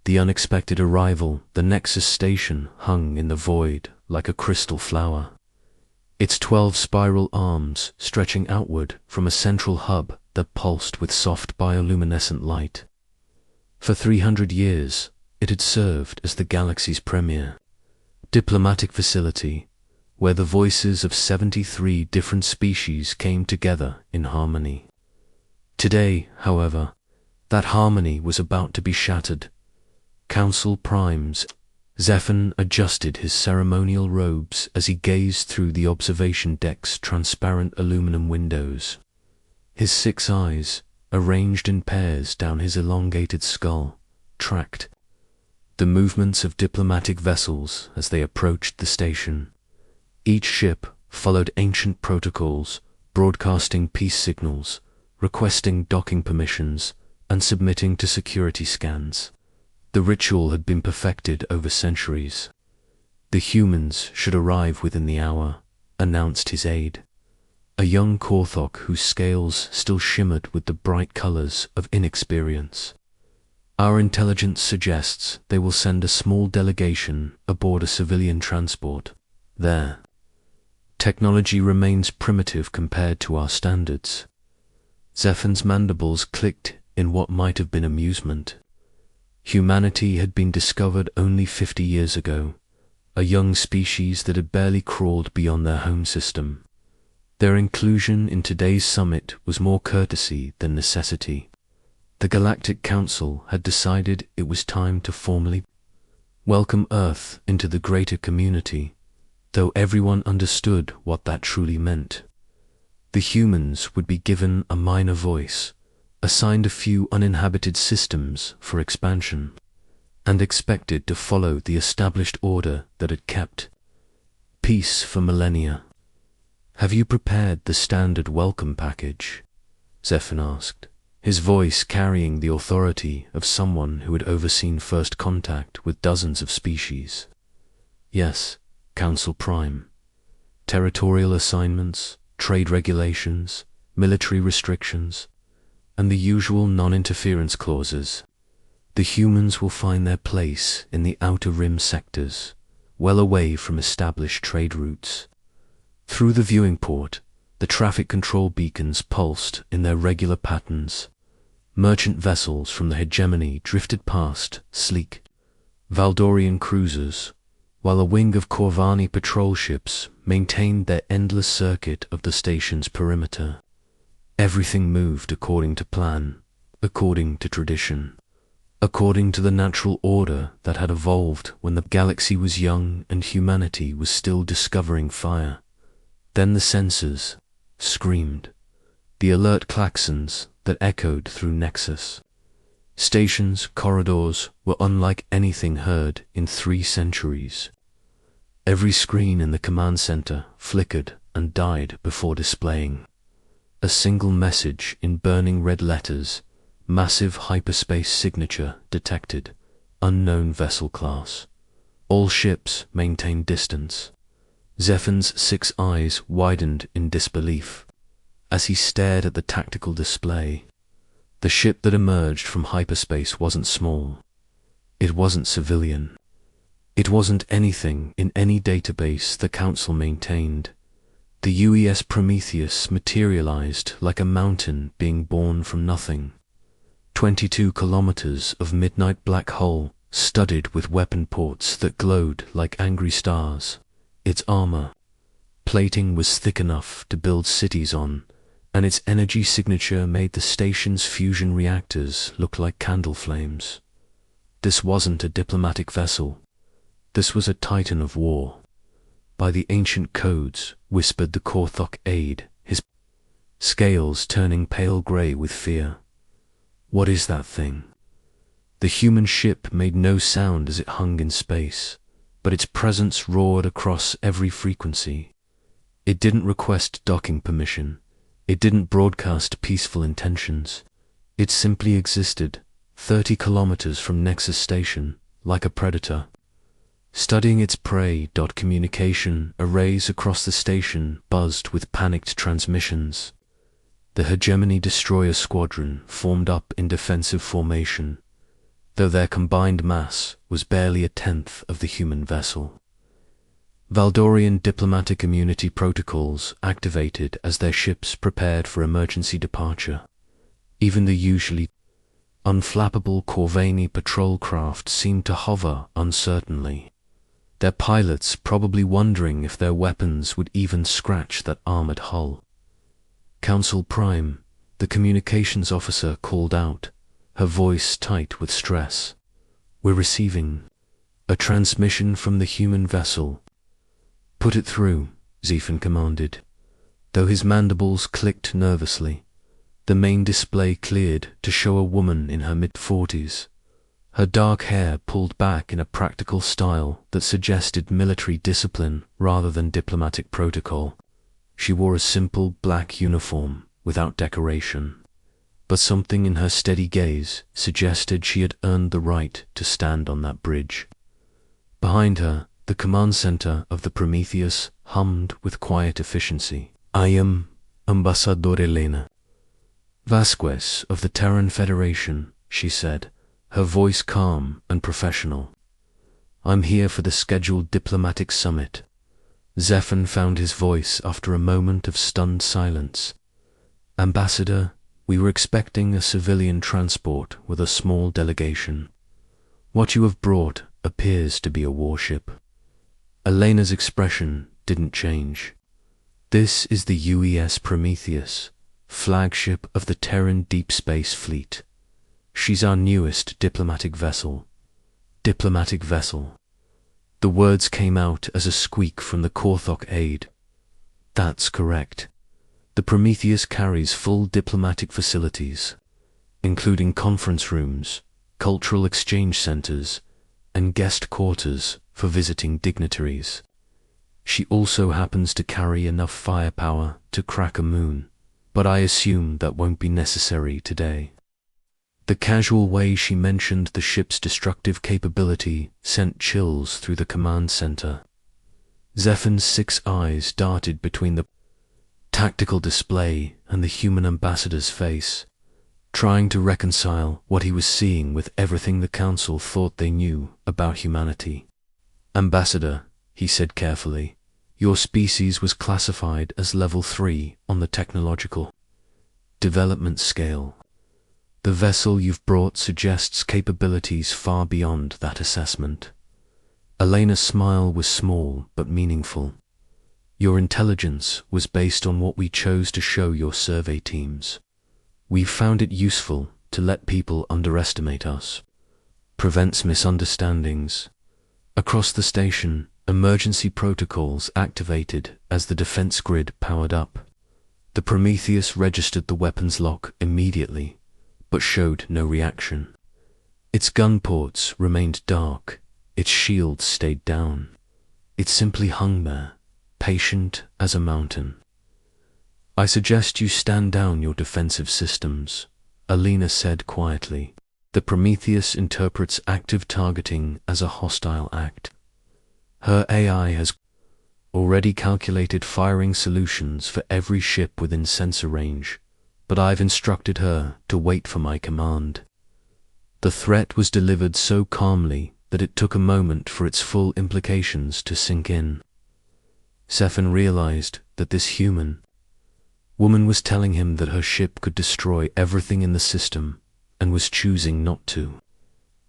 The unexpected arrival, the Nexus station, hung in the void like a crystal flower, its 12 spiral arms stretching outward from a central hub that pulsed with soft bioluminescent light. For 300 years, it had served as the galaxy's premier diplomatic facility, where the voices of 73 different species came together in harmony. Today, however, that harmony was about to be shattered. Council primes. Zephyr adjusted his ceremonial robes as he gazed through the observation deck's transparent aluminum windows. His 6 eyes, arranged in pairs down his elongated skull, tracked the movements of diplomatic vessels as they approached the station. Each ship followed ancient protocols, broadcasting peace signals, requesting docking permissions, and submitting to security scans. The ritual had been perfected over centuries. The humans should arrive within the hour, announced his aide, a young Korthok whose scales still shimmered with the bright colors of inexperience. Our intelligence suggests they will send a small delegation aboard a civilian transport. Their technology remains primitive compared to our standards. Zephyr's mandibles clicked in what might have been amusement. Humanity had been discovered only 50 years ago, a young species that had barely crawled beyond their home system. Their inclusion in today's summit was more courtesy than necessity. The Galactic Council had decided it was time to formally welcome Earth into the greater community, though everyone understood what that truly meant. The humans would be given a minor voice, assigned a few uninhabited systems for expansion, and expected to follow the established order that had kept peace for millennia. "Have you prepared the standard welcome package?" Zephyr asked, his voice carrying the authority of someone who had overseen first contact with dozens of species. "Yes, Council Prime. Territorial assignments, trade regulations, military restrictions, and the usual non-interference clauses. The humans will find their place in the outer rim sectors, well away from established trade routes." Through the viewing port, the traffic control beacons pulsed in their regular patterns. Merchant vessels from the hegemony drifted past, sleek Valdorian cruisers, while a wing of Corvani patrol ships maintained their endless circuit of the station's perimeter. Everything moved according to plan, according to tradition, according to the natural order that had evolved when the galaxy was young and humanity was still discovering fire. Then the sensors screamed, the alert klaxons that echoed through Nexus. Station's corridors were unlike anything heard in 3 centuries. Every screen in the command center flickered and died before displaying a single message in burning red letters: massive hyperspace signature detected, unknown vessel class. All ships maintain distance. Zephyr's 6 eyes widened in disbelief as he stared at the tactical display. The ship that emerged from hyperspace wasn't small. It wasn't civilian. It wasn't anything in any database the Council maintained. The UES Prometheus materialized like a mountain being born from nothing. 22 kilometers of midnight black hull, studded with weapon ports that glowed like angry stars. Its armor plating was thick enough to build cities on, and its energy signature made the station's fusion reactors look like candle flames. This wasn't a diplomatic vessel. This was a titan of war. By the ancient codes, whispered the Korthok aide, his scales turning pale grey with fear. What is that thing? The human ship made no sound as it hung in space, but its presence roared across every frequency. It didn't request docking permission. It didn't broadcast peaceful intentions. It simply existed, 30 kilometers from Nexus Station, like a predator. Studying its prey. Communication arrays across the station buzzed with panicked transmissions. The Hegemony Destroyer Squadron formed up in defensive formation. though their combined mass was barely a tenth of the human vessel. Valdorian diplomatic immunity protocols activated as their ships prepared for emergency departure. Even the usually unflappable Corvini patrol craft seemed to hover uncertainly, their pilots probably wondering if their weapons would even scratch that armored hull. Council Prime, the communications officer, called out, her voice tight with stress. "We're receiving a transmission from the human vessel." "Put it through," Zephyr commanded. Though his mandibles clicked nervously, the main display cleared to show a woman in her mid-40s, her dark hair pulled back in a practical style that suggested military discipline rather than diplomatic protocol. She wore a simple black uniform without decoration, but something in her steady gaze suggested she had earned the right to stand on that bridge. Behind her, the command center of the Prometheus hummed with quiet efficiency. "I am Ambassador Elena Vasquez of the Terran Federation," she said, her voice calm and professional. "I'm here for the scheduled diplomatic summit." Zephyr found his voice after a moment of stunned silence. "Ambassador, we were expecting a civilian transport with a small delegation. What you have brought appears to be a warship." Elena's expression didn't change. "This is the UES Prometheus, flagship of the Terran Deep Space Fleet. She's our newest diplomatic vessel." Diplomatic vessel. The words came out as a squeak from the Korthok aide. "That's correct. The Prometheus carries full diplomatic facilities, including conference rooms, cultural exchange centers, and guest quarters for visiting dignitaries. She also happens to carry enough firepower to crack a moon, but I assume that won't be necessary today." The casual way she mentioned the ship's destructive capability sent chills through the command center. Zephyr's 6 eyes darted between the tactical display and the human ambassador's face, trying to reconcile what he was seeing with everything the Council thought they knew about humanity. "Ambassador," he said carefully, "your species was classified as level 3 on the technological development scale. The vessel you've brought suggests capabilities far beyond that assessment." Elena's smile was small but meaningful. "Your intelligence was based on what we chose to show your survey teams. We found it useful to let people underestimate us. Prevents misunderstandings." Across the station, emergency protocols activated as the defense grid powered up. The Prometheus registered the weapons lock immediately, but showed no reaction. Its gun ports remained dark, its shields stayed down. It simply hung there, patient as a mountain. "I suggest you stand down your defensive systems," Elena said quietly. "The Prometheus interprets active targeting as a hostile act. Her AI has already calculated firing solutions for every ship within sensor range, but I've instructed her to wait for my command." The threat was delivered so calmly that it took a moment for its full implications to sink in. Zephyr realized that this human woman was telling him that her ship could destroy everything in the system and was choosing not to.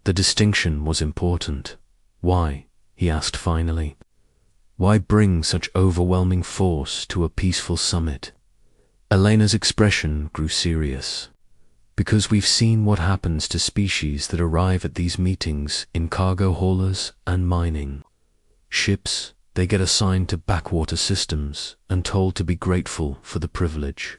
The distinction was important. "Why?" he asked finally. "Why bring such overwhelming force to a peaceful summit?" Elena's expression grew serious. "Because we've seen what happens to species that arrive at these meetings in cargo haulers and mining ships. They get assigned to backwater systems and told to be grateful for the privilege.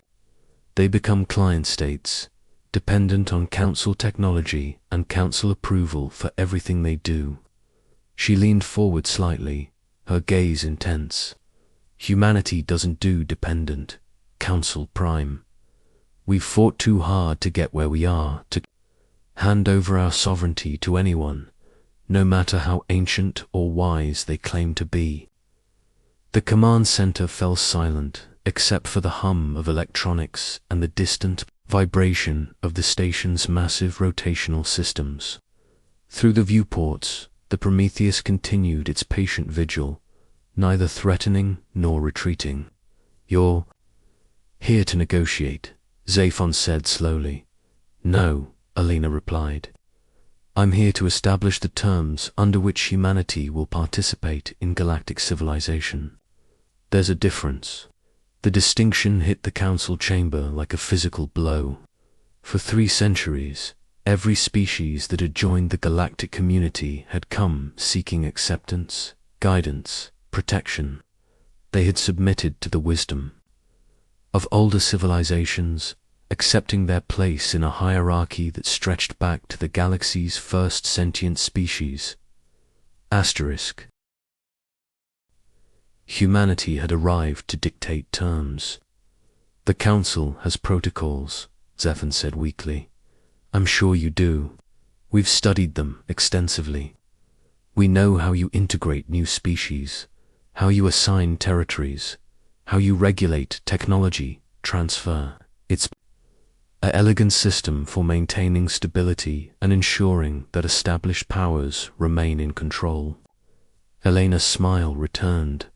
They become client states, dependent on Council technology and Council approval for everything they do." She leaned forward slightly, her gaze intense. "Humanity doesn't do dependent, Council Prime. We've fought too hard to get where we are, to hand over our sovereignty to anyone, no matter how ancient or wise they claim to be." The command center fell silent, except for the hum of electronics and the distant vibration of the station's massive rotational systems. Through the viewports, the Prometheus continued its patient vigil, neither threatening nor retreating. "You're here to negotiate," Zaphon said slowly. "No," Alina replied. "I'm here to establish the terms under which humanity will participate in galactic civilization. There's a difference." The distinction hit the council chamber like a physical blow. For 3 centuries, every species that had joined the galactic community had come seeking acceptance, guidance, protection. They had submitted to the wisdom of older civilizations, accepting their place in a hierarchy that stretched back to the galaxy's first sentient species. Asterisk. Humanity had arrived to dictate terms. "The Council has protocols," Zephyr said weakly. "I'm sure you do. We've studied them extensively. We know how you integrate new species, how you assign territories, how you regulate technology transfer. It's an elegant system for maintaining stability and ensuring that established powers remain in control." Elena's smile returned,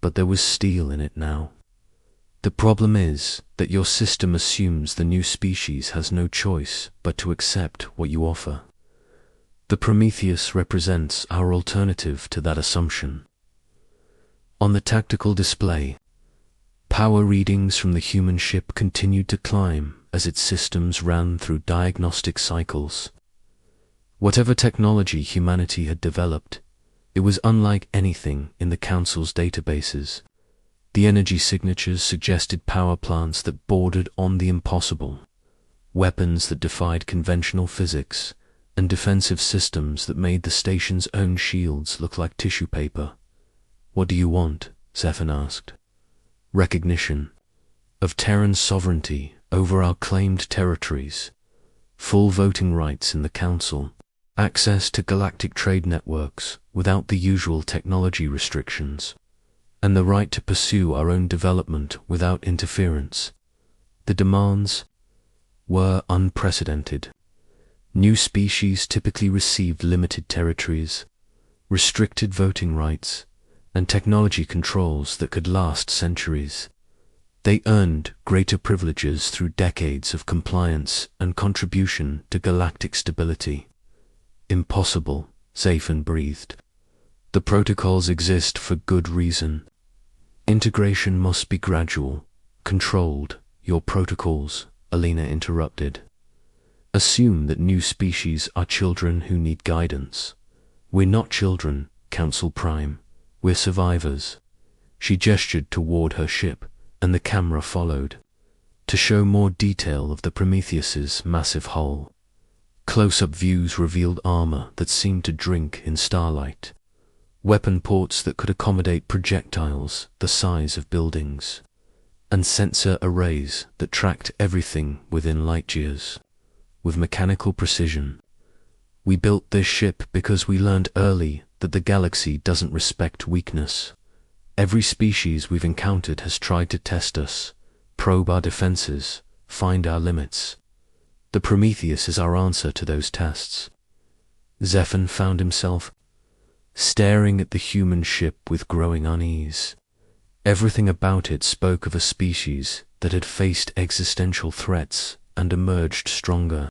but there was steel in it now. "The problem is that your system assumes the new species has no choice but to accept what you offer. The Prometheus represents our alternative to that assumption." On the tactical display, power readings from the human ship continued to climb as its systems ran through diagnostic cycles. Whatever technology humanity had developed, it was unlike anything in the Council's databases. The energy signatures suggested power plants that bordered on the impossible, weapons that defied conventional physics, and defensive systems that made the station's own shields look like tissue paper. "What do you want?" Zephyr asked. "Recognition of Terran sovereignty over our claimed territories, full voting rights in the Council, access to galactic trade networks without the usual technology restrictions, and the right to pursue our own development without interference." The demands were unprecedented. New species typically received limited territories, restricted voting rights, and technology controls that could last centuries. They earned greater privileges through decades of compliance and contribution to galactic stability. "Impossible," Zaphon breathed. "The protocols exist for good reason. Integration must be gradual, controlled. Your protocols," Alina interrupted, "assume that new species are children who need guidance. We're not children, Council Prime. We're survivors." She gestured toward her ship, and the camera followed, to show more detail of the Prometheus's massive hull. Close-up views revealed armor that seemed to drink in starlight, weapon ports that could accommodate projectiles the size of buildings, and sensor arrays that tracked everything within light years, with mechanical precision. "We built this ship because we learned early that the galaxy doesn't respect weakness. Every species we've encountered has tried to test us, probe our defenses, find our limits. The Prometheus is our answer to those tests." Zephyr found himself staring at the human ship with growing unease. Everything about it spoke of a species that had faced existential threats and emerged stronger.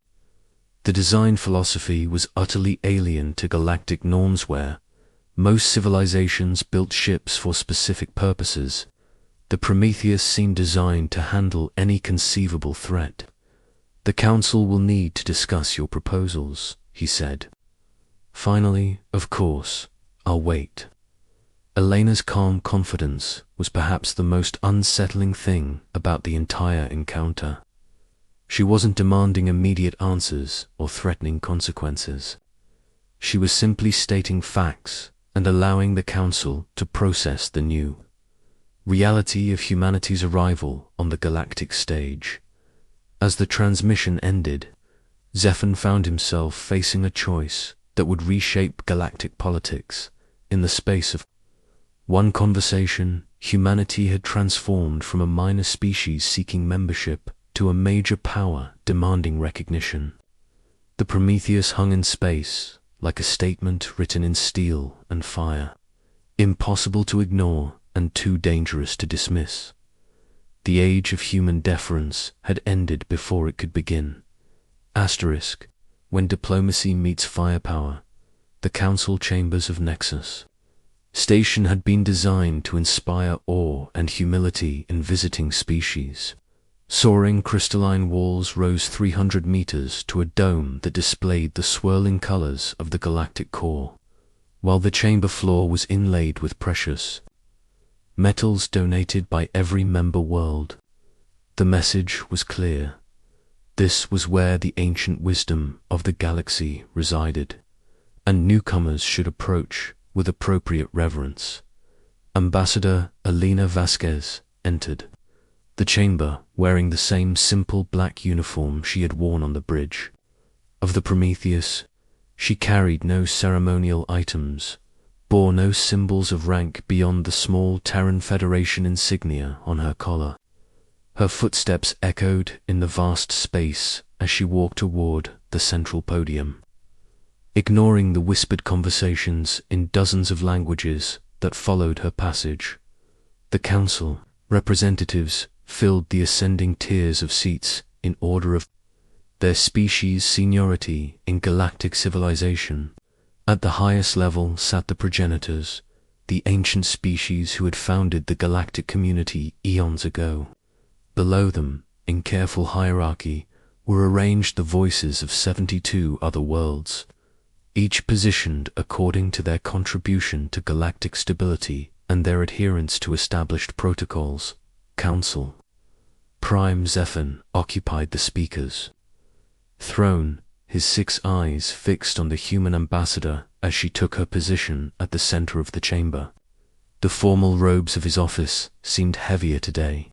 The design philosophy was utterly alien to galactic norms where most civilizations built ships for specific purposes. The Prometheus seemed designed to handle any conceivable threat. "The Council will need to discuss your proposals," he said. "Finally, of course, I'll wait." Elena's calm confidence was perhaps the most unsettling thing about the entire encounter. She wasn't demanding immediate answers or threatening consequences. She was simply stating facts and allowing the Council to process the new reality of humanity's arrival on the galactic stage. As the transmission ended, Zephyr found himself facing a choice that would reshape galactic politics. In the space of one conversation, humanity had transformed from a minor species seeking membership to a major power demanding recognition. The Prometheus hung in space, like a statement written in steel and fire, impossible to ignore and too dangerous to dismiss. The age of human deference had ended before it could begin. Asterisk, when diplomacy meets firepower, the council chambers of Nexus Station had been designed to inspire awe and humility in visiting species. Soaring crystalline walls rose 300 meters to a dome that displayed the swirling colors of the galactic core, while the chamber floor was inlaid with precious metals donated by every member world. The message was clear. This was where the ancient wisdom of the galaxy resided, and newcomers should approach with appropriate reverence. Ambassador Alina Vasquez entered the chamber wearing the same simple black uniform she had worn on the bridge of the Prometheus. She carried no ceremonial items, bore no symbols of rank beyond the small Terran Federation insignia on her collar. Her footsteps echoed in the vast space as she walked toward the central podium. Ignoring the whispered conversations in dozens of languages that followed her passage, the council representatives filled the ascending tiers of seats in order of their species' seniority in galactic civilization. At the highest level sat the progenitors, the ancient species who had founded the galactic community eons ago. Below them, in careful hierarchy, were arranged the voices of 72 other worlds, each positioned according to their contribution to galactic stability and their adherence to established protocols. Council Prime Zephan occupied the speaker's throne, his 6 eyes fixed on the human ambassador as she took her position at the center of the chamber. The formal robes of his office seemed heavier today,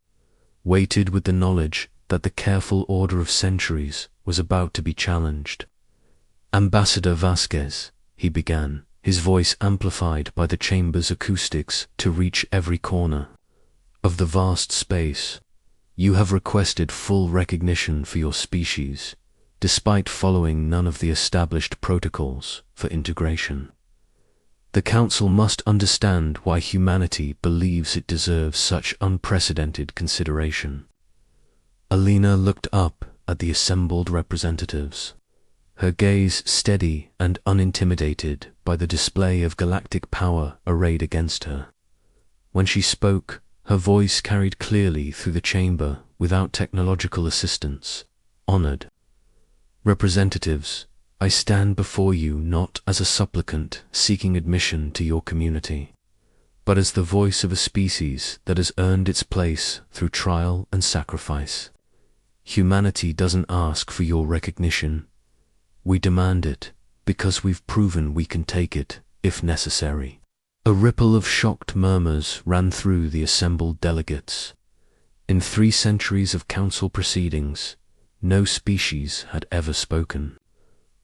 weighted with the knowledge that the careful order of centuries was about to be challenged. Ambassador Vasquez, he began, his voice amplified by the chamber's acoustics to reach every corner of the vast space. You have requested full recognition for your species, despite following none of the established protocols for integration. The Council must understand why humanity believes it deserves such unprecedented consideration. Alina looked up at the assembled representatives, her gaze steady and unintimidated by the display of galactic power arrayed against her. When she spoke, her voice carried clearly through the chamber without technological assistance. Honored representatives, I stand before you not as a supplicant seeking admission to your community, but as the voice of a species that has earned its place through trial and sacrifice. Humanity doesn't ask for your recognition. We demand it because we've proven we can take it if necessary. A ripple of shocked murmurs ran through the assembled delegates. In 3 centuries of council proceedings, no species had ever spoken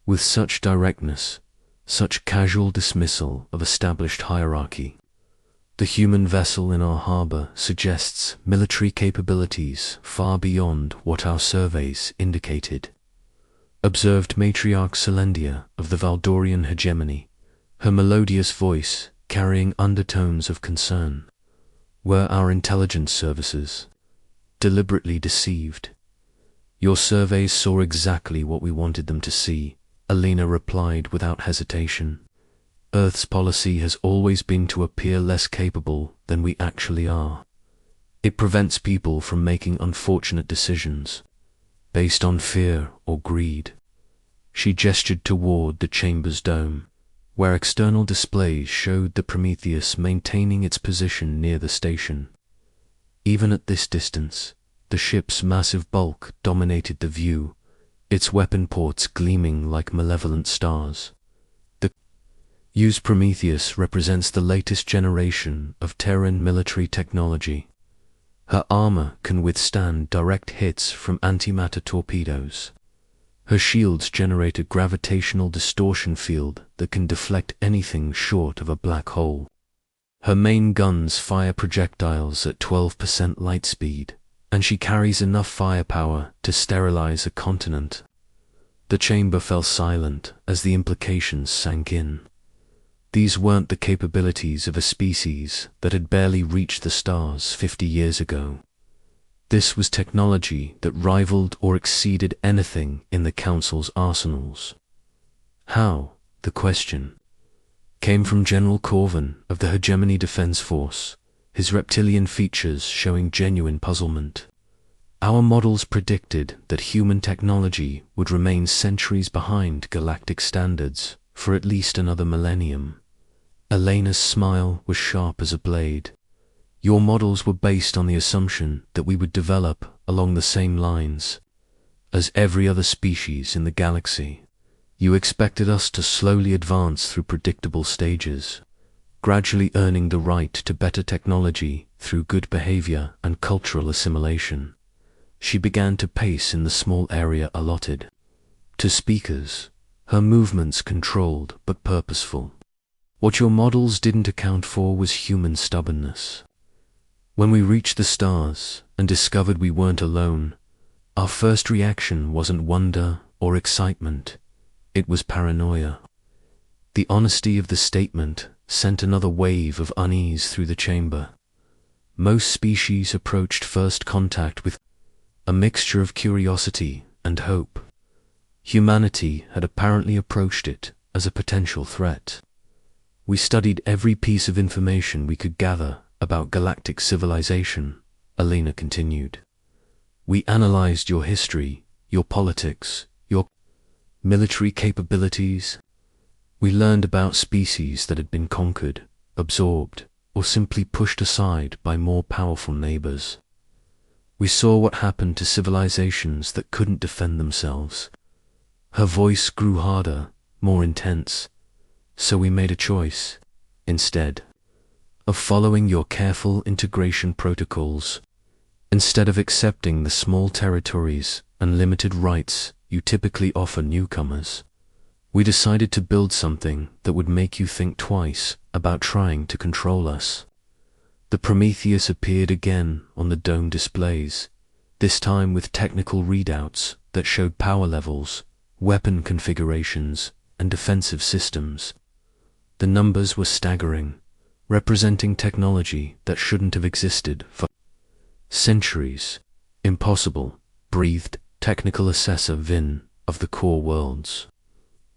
with such directness, such casual dismissal of established hierarchy. The human vessel in our harbor suggests military capabilities far beyond what our surveys indicated, observed Matriarch Celendia of the Valdorian hegemony, her melodious voice carrying undertones of concern. Were our intelligence services deliberately deceived? Your surveys saw exactly what we wanted them to see, Alina replied without hesitation. Earth's policy has always been to appear less capable than we actually are. It prevents people from making unfortunate decisions based on fear or greed. She gestured toward the chamber's dome, where external displays showed the Prometheus maintaining its position near the station. Even at this distance, the ship's massive bulk dominated the view, its weapon ports gleaming like malevolent stars. The used Prometheus represents the latest generation of Terran military technology. Her armor can withstand direct hits from antimatter torpedoes. Her shields generate a gravitational distortion field that can deflect anything short of a black hole. Her main guns fire projectiles at 12% light speed, and she carries enough firepower to sterilize a continent. The chamber fell silent as the implications sank in. These weren't the capabilities of a species that had barely reached the stars 50 years ago. This was technology that rivaled or exceeded anything in the Council's arsenals. How, the question, came from General Corvin of the Hegemony Defense Force, his reptilian features showing genuine puzzlement. Our models predicted that human technology would remain centuries behind galactic standards for at least another millennium. Elena's smile was sharp as a blade. Your models were based on the assumption that we would develop along the same lines as every other species in the galaxy. You expected us to slowly advance through predictable stages, gradually earning the right to better technology through good behavior and cultural assimilation. She began to pace in the small area allotted to speakers, her movements controlled but purposeful. What your models didn't account for was human stubbornness. When we reached the stars and discovered we weren't alone, our first reaction wasn't wonder or excitement, it was paranoia. The honesty of the statement sent another wave of unease through the chamber. Most species approached first contact with a mixture of curiosity and hope. Humanity had apparently approached it as a potential threat. We studied every piece of information we could gather about galactic civilization, Elena continued. We analyzed your history, your politics, your military capabilities. We learned about species that had been conquered, absorbed, or simply pushed aside by more powerful neighbors. We saw what happened to civilizations that couldn't defend themselves. Her voice grew harder, more intense. So we made a choice, instead of following your careful integration protocols. Instead of accepting the small territories and limited rights you typically offer newcomers, we decided to build something that would make you think twice about trying to control us. The Prometheus appeared again on the dome displays, this time with technical readouts that showed power levels, weapon configurations, and defensive systems. The numbers were staggering, representing technology that shouldn't have existed for centuries. Impossible, breathed technical assessor Vin of the Core Worlds.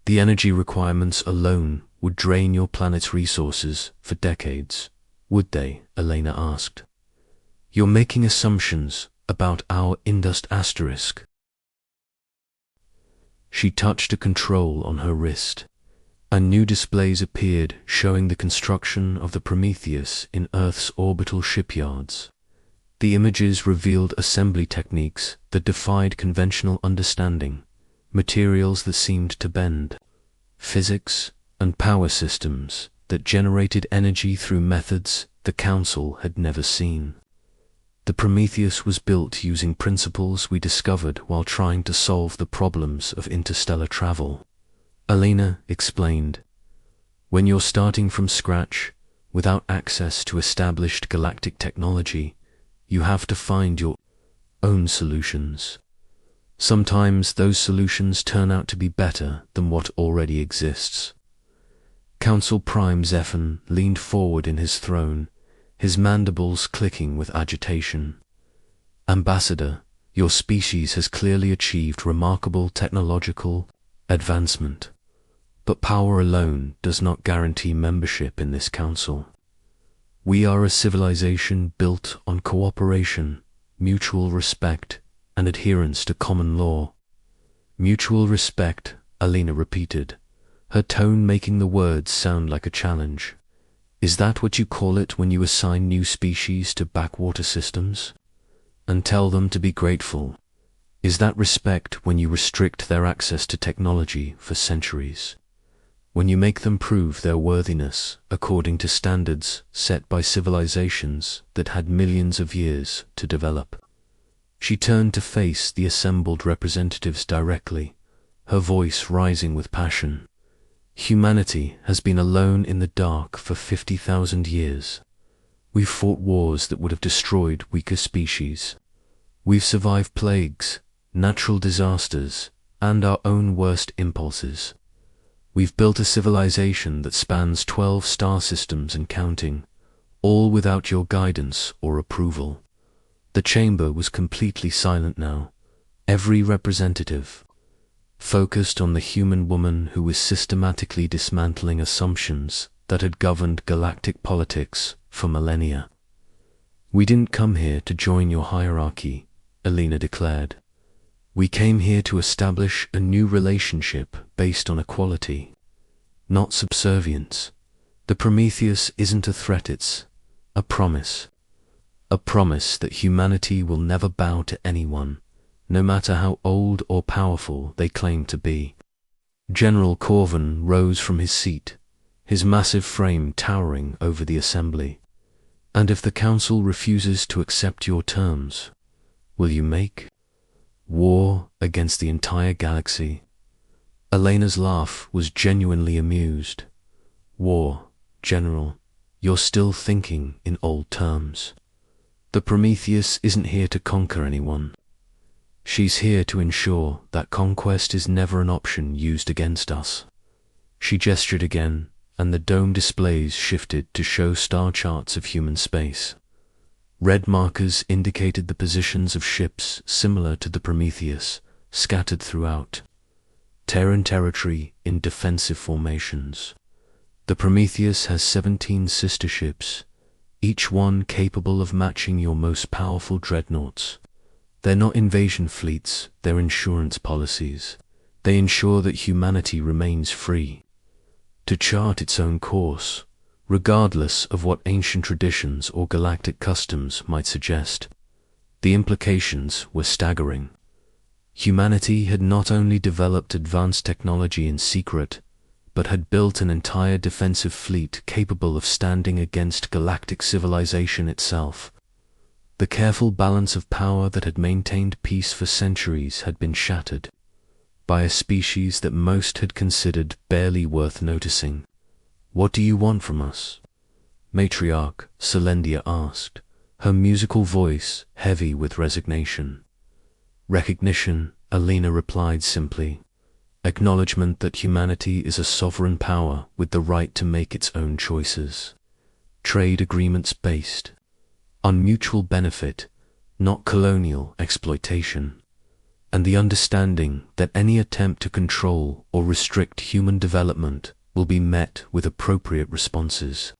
The energy requirements alone would drain your planet's resources for decades. Would they? Elena asked. You're making assumptions about our Indust asterisk. She touched a control on her wrist, and new displays appeared showing the construction of the Prometheus in Earth's orbital shipyards. The images revealed assembly techniques that defied conventional understanding, materials that seemed to bend, physics and power systems that generated energy through methods the Council had never seen. The Prometheus was built using principles we discovered while trying to solve the problems of interstellar travel. Elena explained, when you're starting from scratch, without access to established galactic technology, you have to find your own solutions. Sometimes those solutions turn out to be better than what already exists. Council Prime Zephan leaned forward in his throne, his mandibles clicking with agitation. Ambassador, your species has clearly achieved remarkable technological advancement. But power alone does not guarantee membership in this council. We are a civilization built on cooperation, mutual respect, and adherence to common law. Mutual respect, Elena repeated, her tone making the words sound like a challenge. Is that what you call it when you assign new species to backwater systems? And tell them to be grateful. Is that respect when you restrict their access to technology for centuries? When you make them prove their worthiness according to standards set by civilizations that had millions of years to develop? She turned to face the assembled representatives directly, her voice rising with passion. Humanity has been alone in the dark for 50,000 years. We've fought wars that would have destroyed weaker species. We've survived plagues, natural disasters, and our own worst impulses. We've built a civilization that spans 12 star systems and counting, all without your guidance or approval. The chamber was completely silent now, every representative focused on the human woman who was systematically dismantling assumptions that had governed galactic politics for millennia. "We didn't come here to join your hierarchy," Alina declared. "We came here to establish a new relationship based on equality, not subservience. The Prometheus isn't a threat, it's a promise. A promise that humanity will never bow to anyone, no matter how old or powerful they claim to be." General Corvin rose from his seat, his massive frame towering over the assembly. "And if the Council refuses to accept your terms, will you make war against the entire galaxy?" Elena's laugh was genuinely amused. "War, General, you're still thinking in old terms. The Prometheus isn't here to conquer anyone. She's here to ensure that conquest is never an option used against us." She gestured again, and the dome displays shifted to show star charts of human space. Red markers indicated the positions of ships similar to the Prometheus, scattered throughout Terran territory in defensive formations. The Prometheus has 17 sister ships, each one capable of matching your most powerful dreadnoughts. They're not invasion fleets, they're insurance policies. They ensure that humanity remains free to chart its own course, regardless of what ancient traditions or galactic customs might suggest. The implications were staggering. Humanity had not only developed advanced technology in secret, but had built an entire defensive fleet capable of standing against galactic civilization itself. The careful balance of power that had maintained peace for centuries had been shattered by a species that most had considered barely worth noticing. "What do you want from us?" Matriarch Celendia asked, her musical voice heavy with resignation. "Recognition," Alina replied simply. "Acknowledgement that humanity is a sovereign power with the right to make its own choices. Trade agreements based on mutual benefit, not colonial exploitation. And the understanding that any attempt to control or restrict human development will be met with appropriate responses."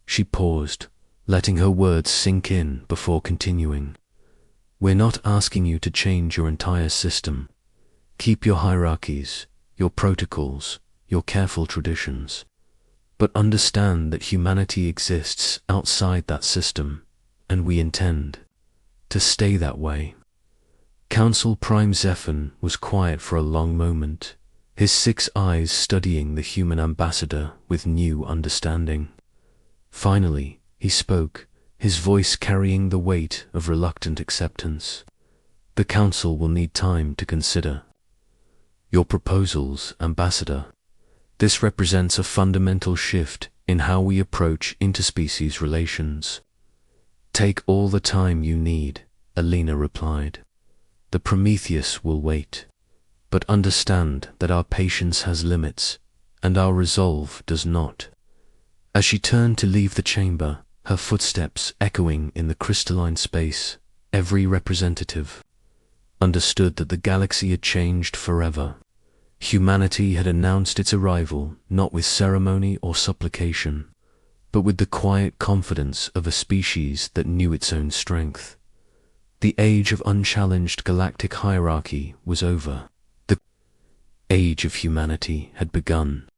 She paused, letting her words sink in before continuing. "We're not asking you to change your entire system. Keep your hierarchies, your protocols, your careful traditions. But understand that humanity exists outside that system, and we intend to stay that way." Council Prime Zephyr was quiet for a long moment, his 6 eyes studying the human ambassador with new understanding. Finally, he spoke, his voice carrying the weight of reluctant acceptance. "The Council will need time to consider your proposals, Ambassador. This represents a fundamental shift in how we approach interspecies relations." "Take all the time you need," Alina replied. "The Prometheus will wait. But understand that our patience has limits, and our resolve does not." As she turned to leave the chamber, her footsteps echoing in the crystalline space, every representative understood that the galaxy had changed forever. Humanity had announced its arrival not with ceremony or supplication, but with the quiet confidence of a species that knew its own strength. The age of unchallenged galactic hierarchy was over. The age of humanity had begun.